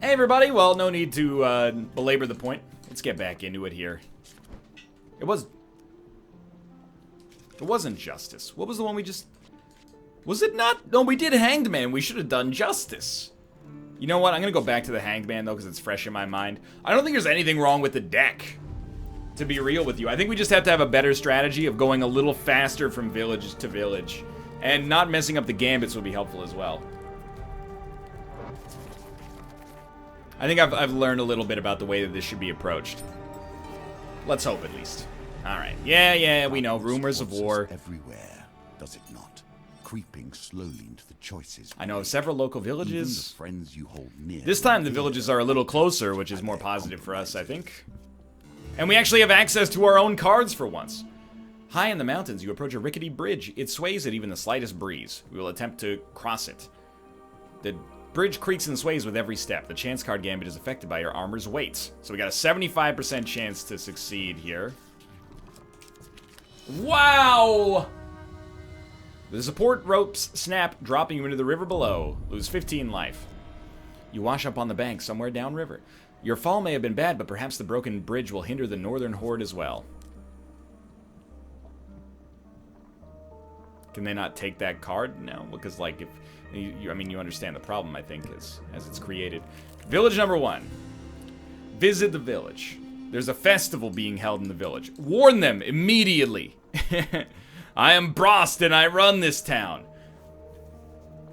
Hey everybody, well, no need to belabor the point. Let's get back into it here. It wasn't justice. What was the one we just... Was it not? No, we did Hanged Man. We should have done justice. You know what? I'm going to go back to the Hanged Man, though, because it's fresh in my mind. I don't think there's anything wrong with the deck, to be real with you. I think we just have to have a better strategy of going a little faster from village to village. And not messing up the gambits would be helpful as well. I think I've learned a little bit about the way that this should be approached. Let's hope, at least. Alright. Yeah, we know. Rumors of war. Everywhere, does it not? Creeping slowly into the choices. I know of several local villages. Even the friends you hold near. This time the villages are a little closer, which is more positive for us, I think. And we actually have access to our own cards for once. High in the mountains, you approach a rickety bridge. It sways at even the slightest breeze. We will attempt to cross it. The bridge creaks and sways with every step. The chance card gambit is affected by your armor's weight. So we got a 75% chance to succeed here. Wow! The support ropes snap, dropping you into the river below. Lose 15 life. You wash up on the bank somewhere downriver. Your fall may have been bad, but perhaps the broken bridge will hinder the northern horde as well. Can they not take that card? No, because like if I mean you understand the problem, I think, as it's created. Village number 1. Visit the village. There's a festival being held in the village. Warn them immediately. I am Brost and I run this town.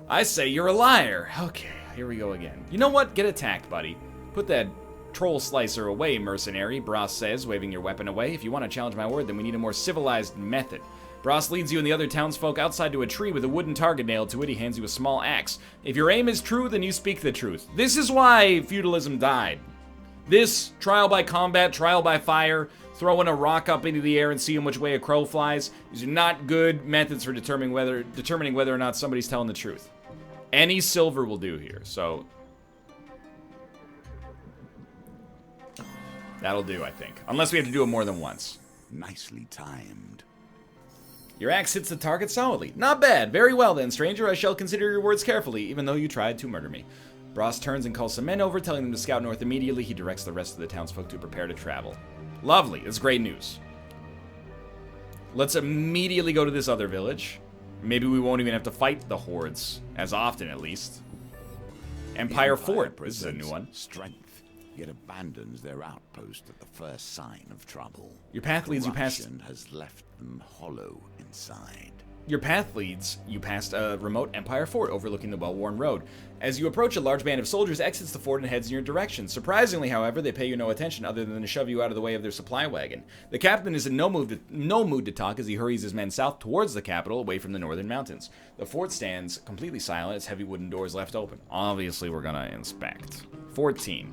I say you're a liar. Okay, here we go again. You know what? Get attacked, buddy. Put that troll slicer away, mercenary, Brost says, waving your weapon away. If you want to challenge my word, then we need a more civilized method. Brost leads you and the other townsfolk outside to a tree with a wooden target nailed to it. He hands you a small axe. If your aim is true, then you speak the truth. This is why feudalism died. This, trial by combat, trial by fire, throwing a rock up into the air and seeing which way a crow flies, these are not good methods for determining whether or not somebody's telling the truth. Any silver will do here, so... That'll do, I think. Unless we have to do it more than once. Nicely timed. Your axe hits the target solidly. Not bad. Very well then, stranger. I shall consider your words carefully, even though you tried to murder me. Brost turns and calls some men over, telling them to scout north immediately. He directs the rest of the townsfolk to prepare to travel. Lovely. That's great news. Let's immediately go to this other village. Maybe we won't even have to fight the hordes, as often at least. Empire Fort. This is a new one. Strength, yet abandons their outpost at the first sign of trouble. Your path leads you past... Corruption has left them hollow inside. Your path leads you past a remote Empire Fort overlooking the well-worn road. As you approach, a large band of soldiers exits the fort and heads in your direction. Surprisingly, however, they pay you no attention other than to shove you out of the way of their supply wagon. The captain is in no mood to talk as he hurries his men south towards the capital, away from the northern mountains. The fort stands completely silent, its heavy wooden doors left open. Obviously, we're gonna inspect. 14.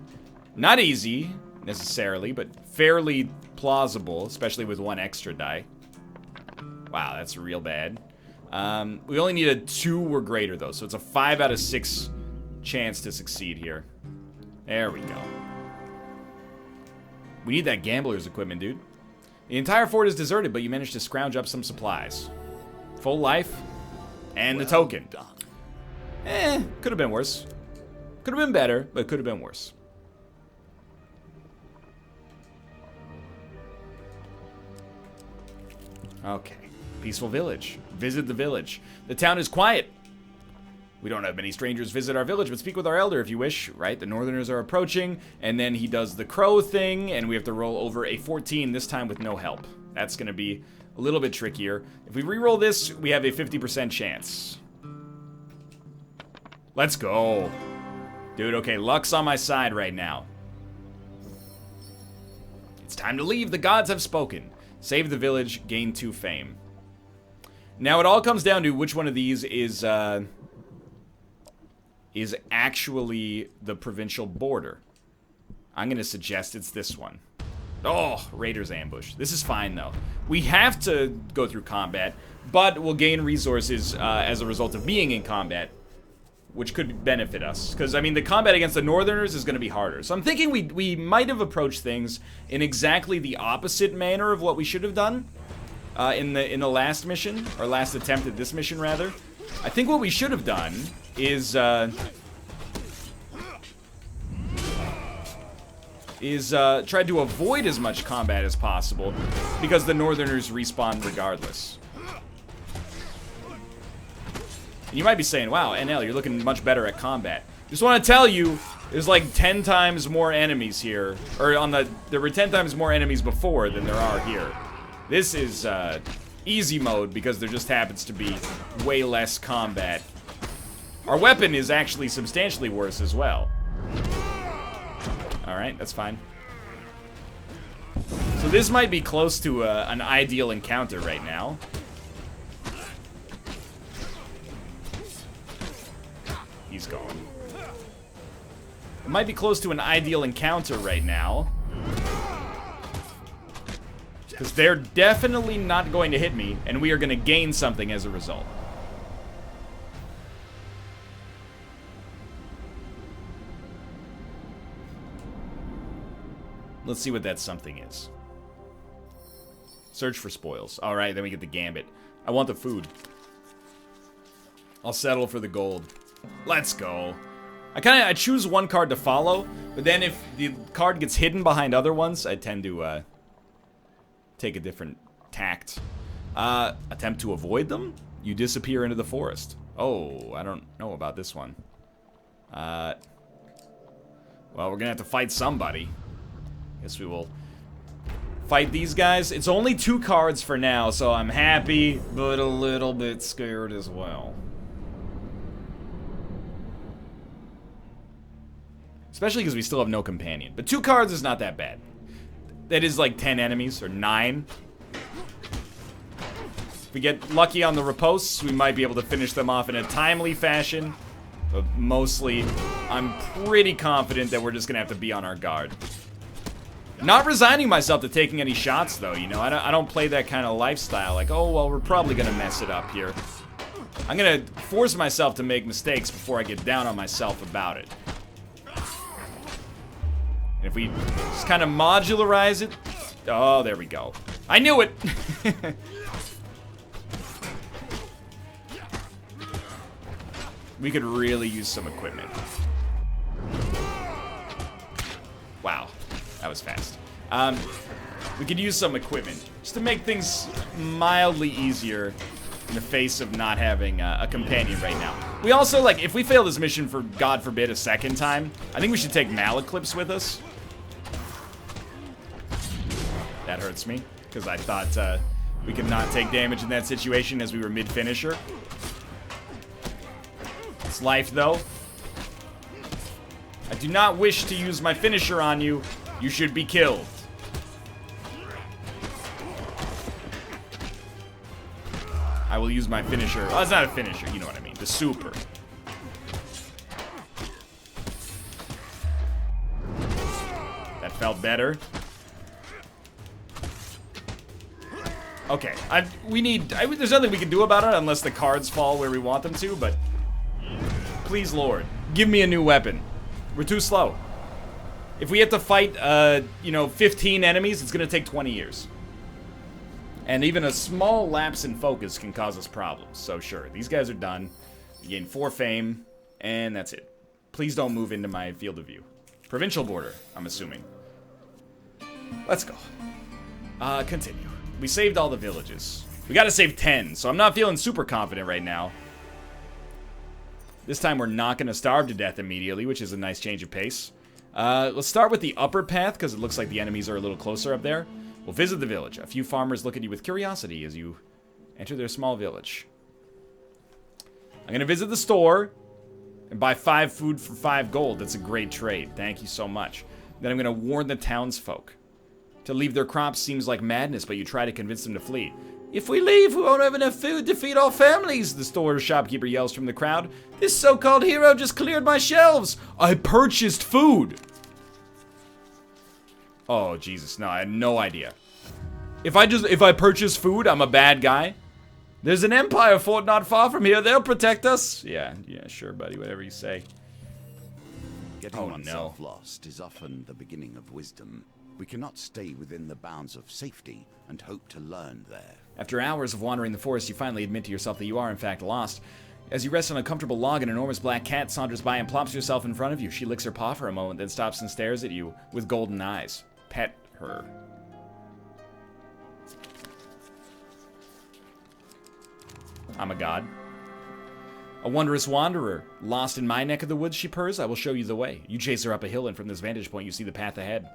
Not easy, necessarily, but fairly plausible, especially with one extra die. Wow, that's real bad. We only need a 2 or greater, though, so it's a 5 out of 6 chance to succeed here. There we go. We need that gambler's equipment, dude. The entire fort is deserted, but you managed to scrounge up some supplies. Full life, and the token. Done. Could have been worse. Could have been better, but could have been worse. Okay. Peaceful village. Visit the village. The town is quiet. We don't have many strangers visit our village, but speak with our elder if you wish, right? The northerners are approaching, and then he does the crow thing, and we have to roll over a 14, this time with no help. That's going to be a little bit trickier. If we re-roll this, we have a 50% chance. Let's go. Dude, okay, luck's on my side right now. It's time to leave. The gods have spoken. Save the village, gain 2 fame. Now it all comes down to which one of these is actually the provincial border. I'm going to suggest it's this one. Oh, Raiders ambush. This is fine, though. We have to go through combat, but we'll gain resources as a result of being in combat, which could benefit us. Because, I mean, the combat against the Northerners is going to be harder. So I'm thinking we might have approached things in exactly the opposite manner of what we should have done in the last mission, or last attempt at this mission, rather. I think what we should have done is is tried to avoid as much combat as possible because the Northerners respawn regardless. And you might be saying, wow, NL, you're looking much better at combat. Just want to tell you, there's like 10 times more enemies here. Or there were 10 times more enemies before than there are here. This is easy mode because there just happens to be way less combat. Our weapon is actually substantially worse as well. Alright, that's fine. So this might be close to an ideal encounter right now. He's gone. It might be close to an ideal encounter right now. Because they're definitely not going to hit me, and we are going to gain something as a result. Let's see what that something is. Search for spoils. Alright, then we get the gambit. I want the food. I'll settle for the gold. Let's go. I choose one card to follow, but then if the card gets hidden behind other ones, I tend to take a different tact. Attempt to avoid them? You disappear into the forest. Oh, I don't know about this one. Well, we're gonna have to fight somebody. Guess we will fight these guys. It's only 2 cards for now, so I'm happy, but a little bit scared as well. Especially because we still have no companion. But 2 cards is not that bad. That is like 10 enemies, or 9. If we get lucky on the ripostes, we might be able to finish them off in a timely fashion. But mostly, I'm pretty confident that we're just gonna have to be on our guard. Not resigning myself to taking any shots, though, you know? I don't play that kind of lifestyle. Like, oh, well, we're probably gonna mess it up here. I'm gonna force myself to make mistakes before I get down on myself about it. And if we just kind of modularize it... Oh, there we go. I knew it! We could really use some equipment. Wow. That was fast. We could use some equipment just to make things mildly easier in the face of not having a companion right now. We also, like, if we fail this mission for, God forbid, a second time, I think we should take Malaclips with us. That hurts me, because I thought we could not take damage in that situation as we were mid-finisher. It's life, though. I do not wish to use my finisher on you. You should be killed. I will use my finisher. Oh, it's not a finisher. You know what I mean. The super. That felt better. Okay. There's nothing we can do about it unless the cards fall where we want them to, but... Please, Lord. Give me a new weapon. We're too slow. If we have to fight, 15 enemies, it's gonna take 20 years. And even a small lapse in focus can cause us problems. So sure, these guys are done. We gain 4 fame, and that's it. Please don't move into my field of view. Provincial border, I'm assuming. Let's go. Continue. We saved all the villages. We gotta save 10, so I'm not feeling super confident right now. This time we're not gonna starve to death immediately, which is a nice change of pace. Let's start with the upper path, because it looks like the enemies are a little closer up there. We'll visit the village. A few farmers look at you with curiosity as you enter their small village. I'm gonna visit the store and buy 5 food for 5 gold. That's a great trade. Thank you so much. Then I'm gonna warn the townsfolk. To leave their crops seems like madness, but you try to convince them to flee. If we leave, we won't have enough food to feed our families, the store shopkeeper yells from the crowd. This so-called hero just cleared my shelves. I purchased food. Oh, Jesus, no, I had no idea. If I purchase food, I'm a bad guy? There's an empire fort not far from here. They'll protect us. Yeah, sure, buddy, whatever you say. Getting oneself lost is often the beginning of wisdom. We cannot stay within the bounds of safety and hope to learn there. After hours of wandering the forest, you finally admit to yourself that you are in fact lost. As you rest on a comfortable log, an enormous black cat saunters by and plops herself in front of you. She licks her paw for a moment, then stops and stares at you with golden eyes. Pet her. I'm a god. A wondrous wanderer, lost in my neck of the woods, she purrs. I will show you the way. You chase her up a hill, and from this vantage point, you see the path ahead.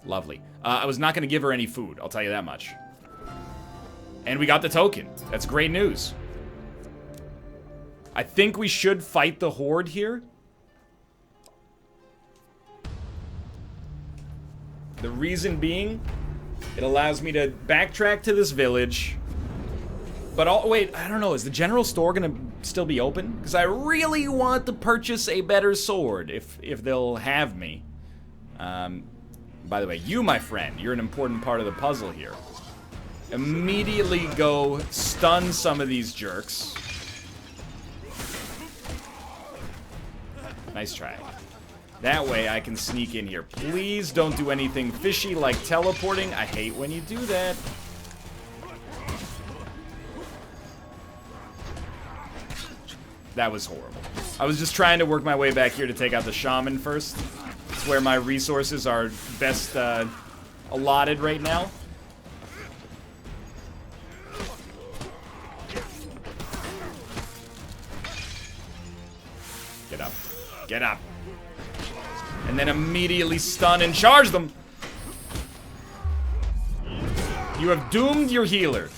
Lovely. I was not going to give her any food, I'll tell you that much. And we got the token. That's great news. I think we should fight the horde here. The reason being, it allows me to backtrack to this village. But wait, I don't know. Is the general store gonna still be open? Because I really want to purchase a better sword if they'll have me. By the way, you, my friend, you're an important part of the puzzle here. Immediately go stun some of these jerks. Nice try. That way I can sneak in here. Please don't do anything fishy like teleporting. I hate when you do that. That was horrible. I was just trying to work my way back here to take out the shaman first. It's where my resources are best allotted right now. Get up. Get up. And then immediately stun and charge them. You have doomed your healer.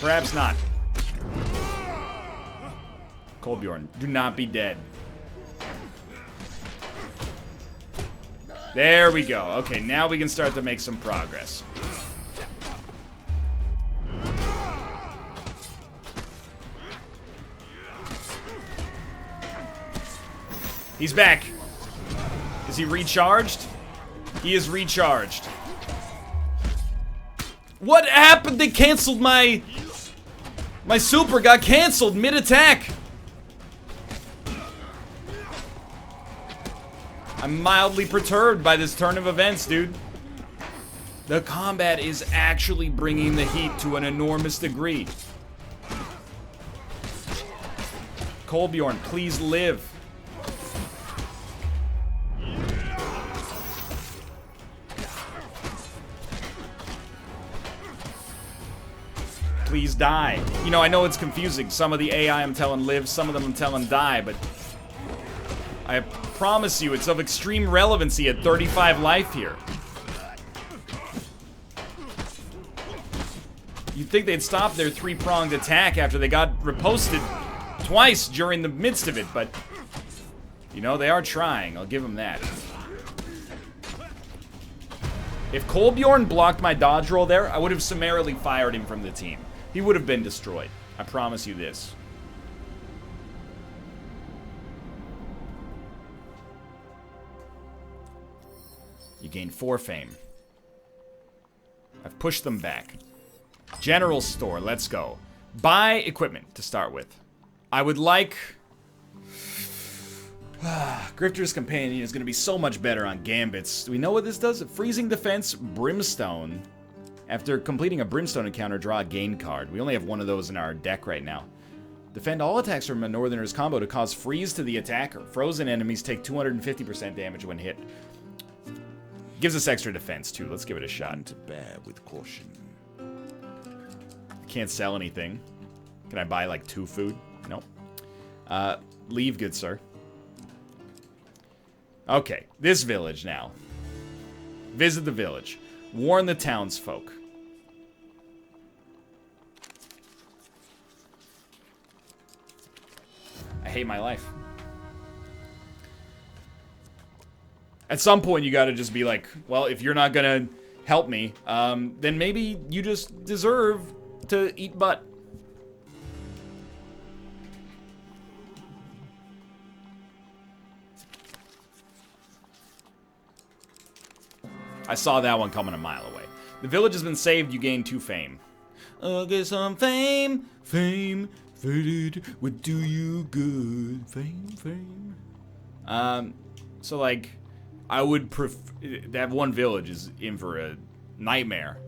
Perhaps not. Kolbjorn, do not be dead. There we go. Okay, now we can start to make some progress. He's back. Is he recharged? He is recharged. What happened? They canceled my super got canceled mid-attack. I'm mildly perturbed by this turn of events, dude. The combat is actually bringing the heat to an enormous degree. Kolbjorn, please live. Please die. You know, I know it's confusing. Some of the AI I'm telling live, some of them I'm telling die, but I promise you it's of extreme relevancy at 35 life here. You'd think they'd stop their three-pronged attack after they got riposted twice during the midst of it, but you know, they are trying. I'll give them that. If Kolbjorn blocked my dodge roll there, I would have summarily fired him from the team. He would have been destroyed. I promise you this. You gain 4 fame. I've pushed them back. General store, let's go. Buy equipment to start with. I would like... Grifter's Companion is going to be so much better on gambits. Do we know what this does? Freezing defense, Brimstone. After completing a Brimstone encounter, draw a gain card. We only have one of those in our deck right now. Defend all attacks from a Northerner's combo to cause freeze to the attacker. Frozen enemies take 250% damage when hit. Gives us extra defense, too. Let's give it a shot. To bear with caution. Can't sell anything. Can I buy, like, 2 food? Nope. Leave, good sir. Okay, this village now. Visit the village. Warn the townsfolk. I hate my life. At some point, you gotta just be like, well, if you're not gonna help me, then maybe you just deserve to eat butt. I saw that one coming a mile away. The village has been saved, you gain 2 fame. I'll get some fame, fame, faded, would do you good, fame. So like, I would prefer, that one village is in for a nightmare.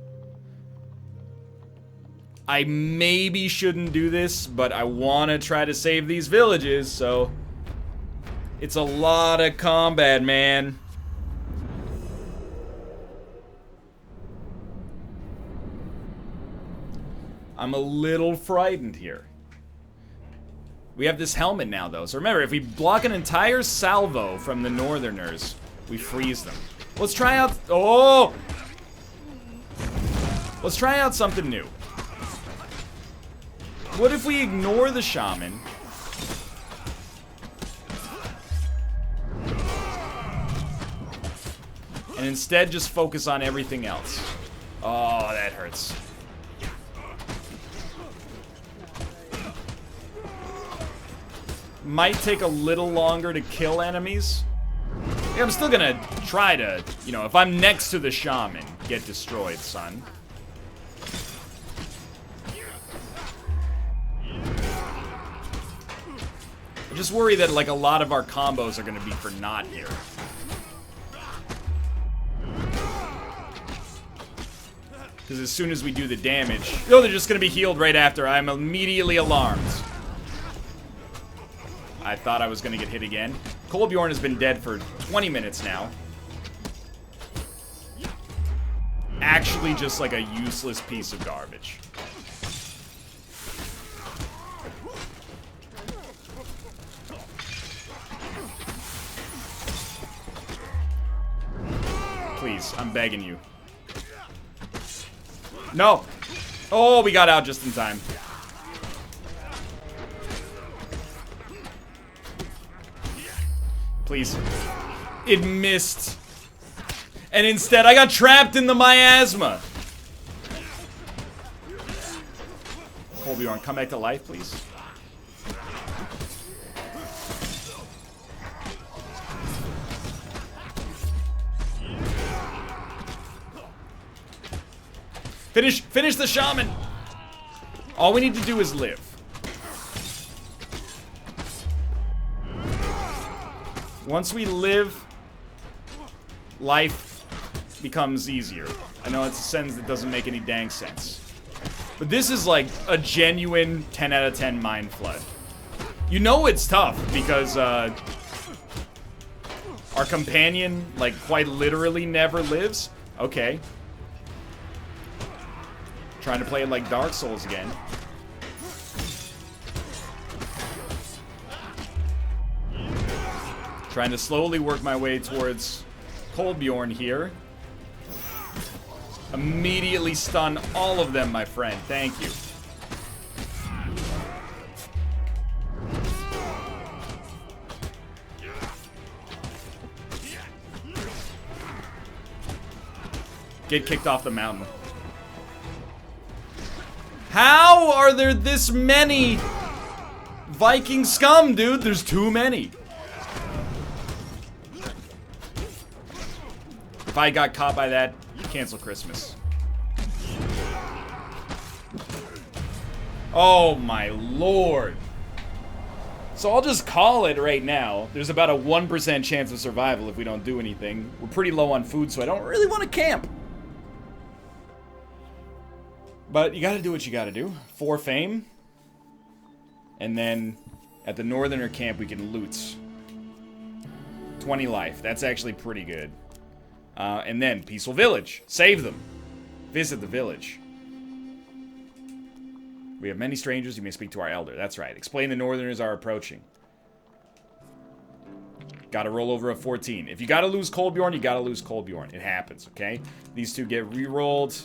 I maybe shouldn't do this, but I want to try to save these villages, so... It's a lot of combat, man. I'm a little frightened here. We have this helmet now, though. So remember, if we block an entire salvo from the Northerners, we freeze them. Let's try out... Oh! Let's try out something new. What if we ignore the shaman? And instead just focus on everything else. Oh, that hurts. Might take a little longer to kill enemies. Yeah, I'm still gonna try to, you know, if I'm next to the shaman, get destroyed, son. I just worry that, like, a lot of our combos are gonna be for naught here. Because as soon as we do the damage... Oh, they're just gonna be healed right after. I'm immediately alarmed. I thought I was gonna get hit again. Kolbjorn has been dead for 20 minutes now. Actually just like a useless piece of garbage. Please, I'm begging you. No! Oh, we got out just in time. Please. It missed. And instead, I got trapped in the miasma. Kolbjorn, come back to life, please. Finish the shaman. All we need to do is live. Once we live, life becomes easier. I know it's a sentence that doesn't make any dang sense. But this is like a genuine 10 out of 10 mind flood. You know it's tough because our companion, like, quite literally never lives. Okay. Trying to play it like Dark Souls again. Trying to slowly work my way towards Kolbjorn here. Immediately stun all of them, my friend. Thank you. Get kicked off the mountain. How are there this many Viking scum, dude? There's too many. If I got caught by that, cancel Christmas. Oh my lord. So I'll just call it right now. There's about a 1% chance of survival if we don't do anything. We're pretty low on food, so I don't really want to camp. But you gotta do what you gotta do. 4 fame. And then at the Northerner camp we can loot. 20 life. That's actually pretty good. And then peaceful village. Save them. Visit the village. We have many strangers. You may speak to our elder. That's right. Explain the Northerners are approaching. Gotta roll over a 14. If you gotta lose Kolbjorn, you gotta lose Kolbjorn. It happens, okay? These two get re-rolled.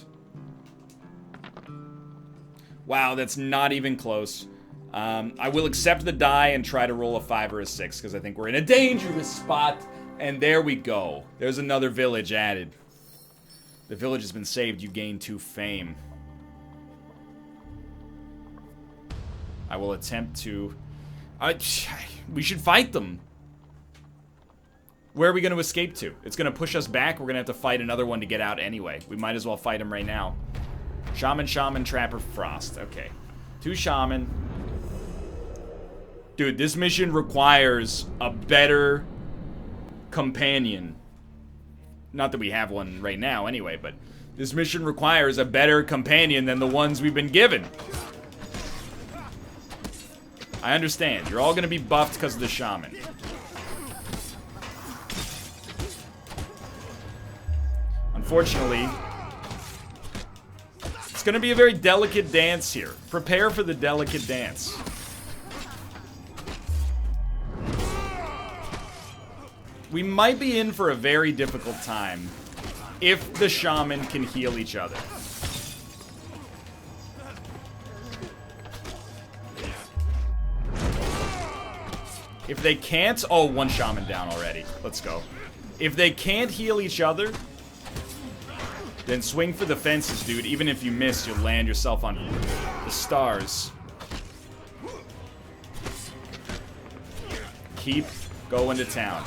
Wow, that's not even close. I will accept the die and try to roll a 5 or a 6 because I think we're in a dangerous spot. And there we go. There's another village added. The village has been saved. You gain 2 fame. I will attempt to... we should fight them. Where are we going to escape to? It's going to push us back. We're going to have to fight another one to get out anyway. We might as well fight him right now. Shaman, Trapper, Frost. Okay. 2 Shaman. Dude, this mission requires a better companion. Not that we have one right now anyway, but This mission requires a better companion than the ones we've been given. I understand. You're all gonna be buffed because of the shaman. Unfortunately, it's gonna be a very delicate dance here. Prepare for the delicate dance. We might be in for a very difficult time if the shaman can heal each other. If they can't... Oh, one shaman down already. Let's go. If they can't heal each other, then swing for the fences, dude. Even if you miss, you'll land yourself on the stars. Keep going to town.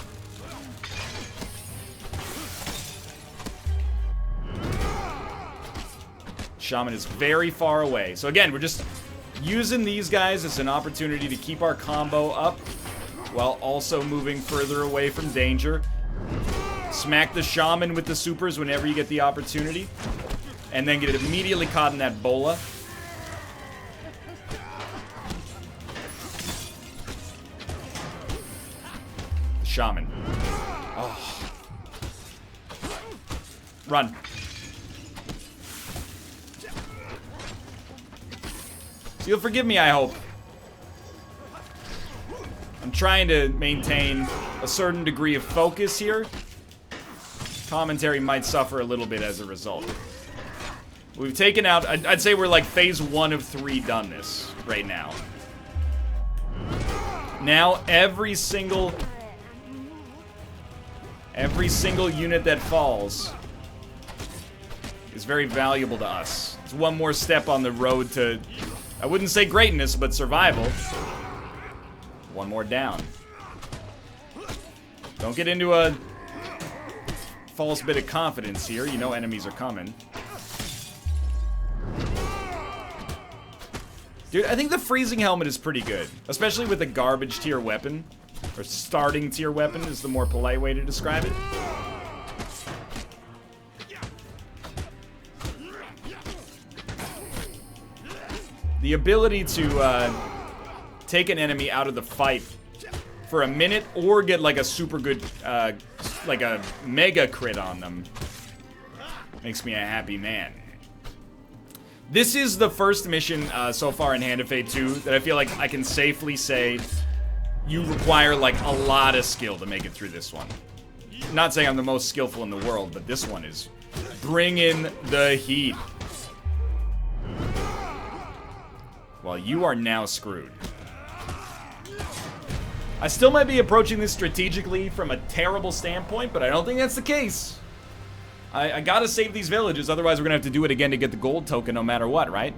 Shaman is very far away. So again, we're just using these guys as an opportunity to keep our combo up while also moving further away from danger. Smack the shaman with the supers whenever you get the opportunity. And then get immediately caught in that bola. The shaman. Oh. Run. So you'll forgive me, I hope. I'm trying to maintain a certain degree of focus here. Commentary might suffer a little bit as a result. We've taken out... I'd say we're like phase 1 of 3 done this right now. Now every single unit that falls is very valuable to us. It's one more step on the road to... I wouldn't say greatness, but survival. One more down. Don't get into a false bit of confidence here. You know enemies are coming. Dude, I think the freezing helmet is pretty good. Especially with a garbage tier weapon. Or starting tier weapon is the more polite way to describe it. The ability to take an enemy out of the fight for a minute or get like a super good, like a mega crit on them makes me a happy man. This is the first mission so far in Hand of Fate 2 that I feel like I can safely say you require like a lot of skill to make it through this one. Not saying I'm the most skillful in the world, but this one is bringing the heat. Well, you are now screwed. I still might be approaching this strategically from a terrible standpoint, but I don't think that's the case. I gotta save these villages, otherwise we're gonna have to do it again to get the gold token no matter what, right?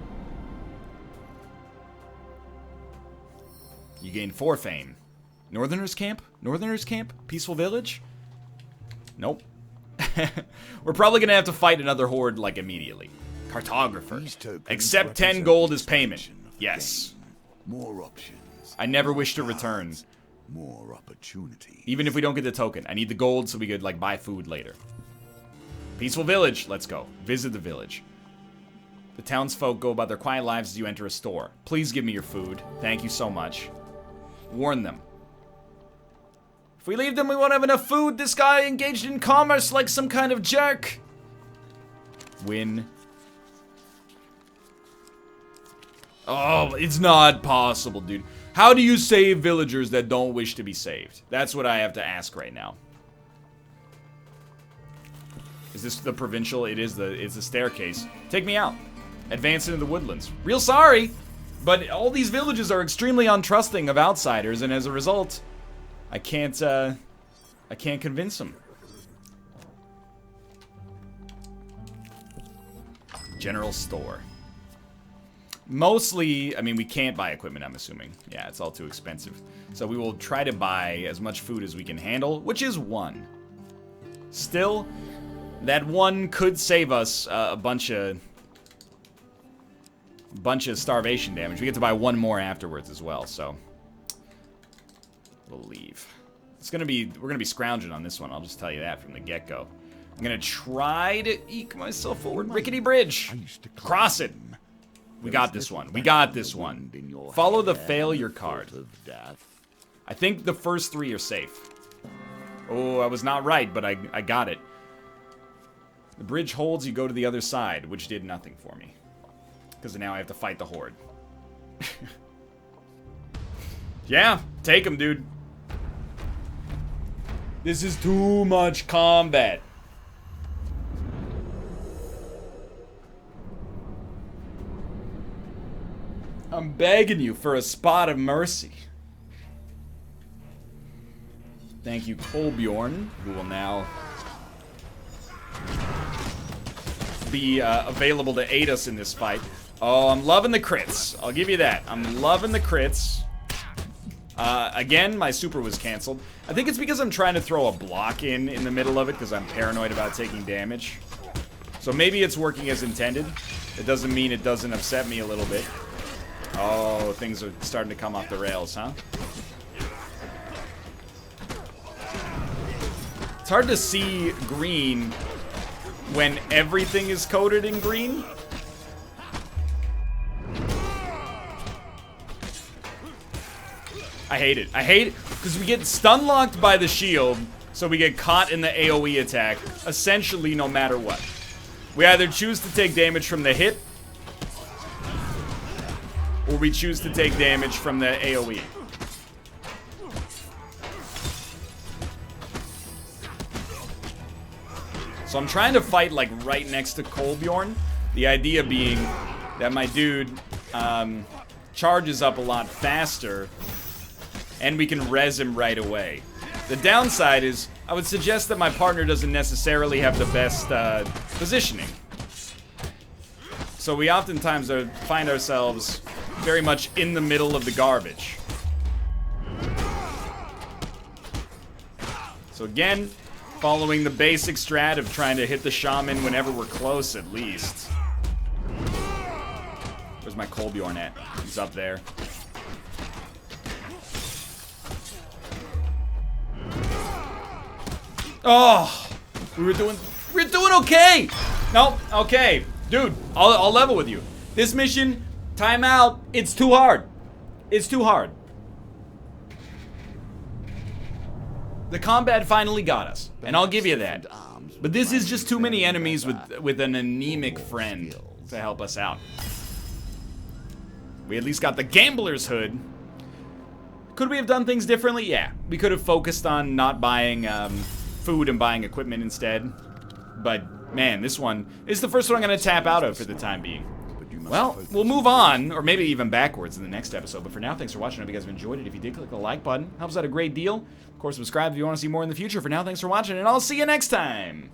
You gain 4 fame. Northerners camp? Northerners camp? Peaceful village? Nope. We're probably gonna have to fight another horde, like, immediately. Cartographer. Accept 10 gold as payment. Yes. More options. I never wish to return. More opportunity. Even if we don't get the token. I need the gold so we could, like, buy food later. Peaceful village. Let's go. Visit the village. The townsfolk go about their quiet lives as you enter a store. Please give me your food. Thank you so much. Warn them. If we leave them, we won't have enough food. This guy engaged in commerce like some kind of jerk. Win. Oh, it's not possible, dude. How do you save villagers that don't wish to be saved? That's what I have to ask right now. Is this the provincial? It's the staircase. Take me out. Advance into the woodlands. Real sorry, but all these villages are extremely untrusting of outsiders, and as a result, I can't convince them. General store. Mostly, I mean, we can't buy equipment, I'm assuming. Yeah, it's all too expensive. So we will try to buy as much food as we can handle, which is 1. Still, that 1 could save us a bunch of starvation damage. We get to buy 1 more afterwards as well, so we'll leave. We're gonna be scrounging on this one, I'll just tell you that from the get-go. I'm gonna try to eke myself forward. Rickety bridge. Cross it. We got this one. We got this one. Follow the failure card. I think the first 3 are safe. Oh, I was not right, but I got it. The bridge holds, you go to the other side, which did nothing for me. Because now I have to fight the horde. Yeah, take him, dude. This is too much combat. I'm begging you for a spot of mercy. Thank you, Kolbjorn, who will now be available to aid us in this fight. Oh, I'm loving the crits. I'll give you that. I'm loving the crits. Again, my super was canceled. I think it's because I'm trying to throw a block in the middle of it because I'm paranoid about taking damage. So maybe it's working as intended. It doesn't mean it doesn't upset me a little bit. Oh, things are starting to come off the rails, huh? It's hard to see green when everything is coated in green. I hate it. I hate it because we get stun locked by the shield, so we get caught in the AoE attack, essentially no matter what. We either choose to take damage from the hit, or we choose to take damage from the AoE. So I'm trying to fight like right next to Kolbjorn. The idea being that my dude charges up a lot faster and we can res him right away. The downside is I would suggest that my partner doesn't necessarily have the best positioning. So we oftentimes find ourselves very much in the middle of the garbage. So again, following the basic strat of trying to hit the shaman whenever we're close, at least. Where's my Kolbjorn at? He's up there. Oh, we're doing okay. No, okay, dude. I'll level with you. This mission, timeout. It's too hard. It's too hard. The combat finally got us, and I'll give you that. But this is just too many enemies with an anemic friend to help us out. We at least got the Gambler's Hood. Could we have done things differently? Yeah. We could have focused on not buying food and buying equipment instead. But, man, this one is the first one I'm going to tap out of for the time being. Well, we'll move on, or maybe even backwards in the next episode. But for now, thanks for watching. I hope you guys have enjoyed it. If you did, click the like button. Helps out a great deal. Of course, subscribe if you want to see more in the future. For now, thanks for watching, and I'll see you next time.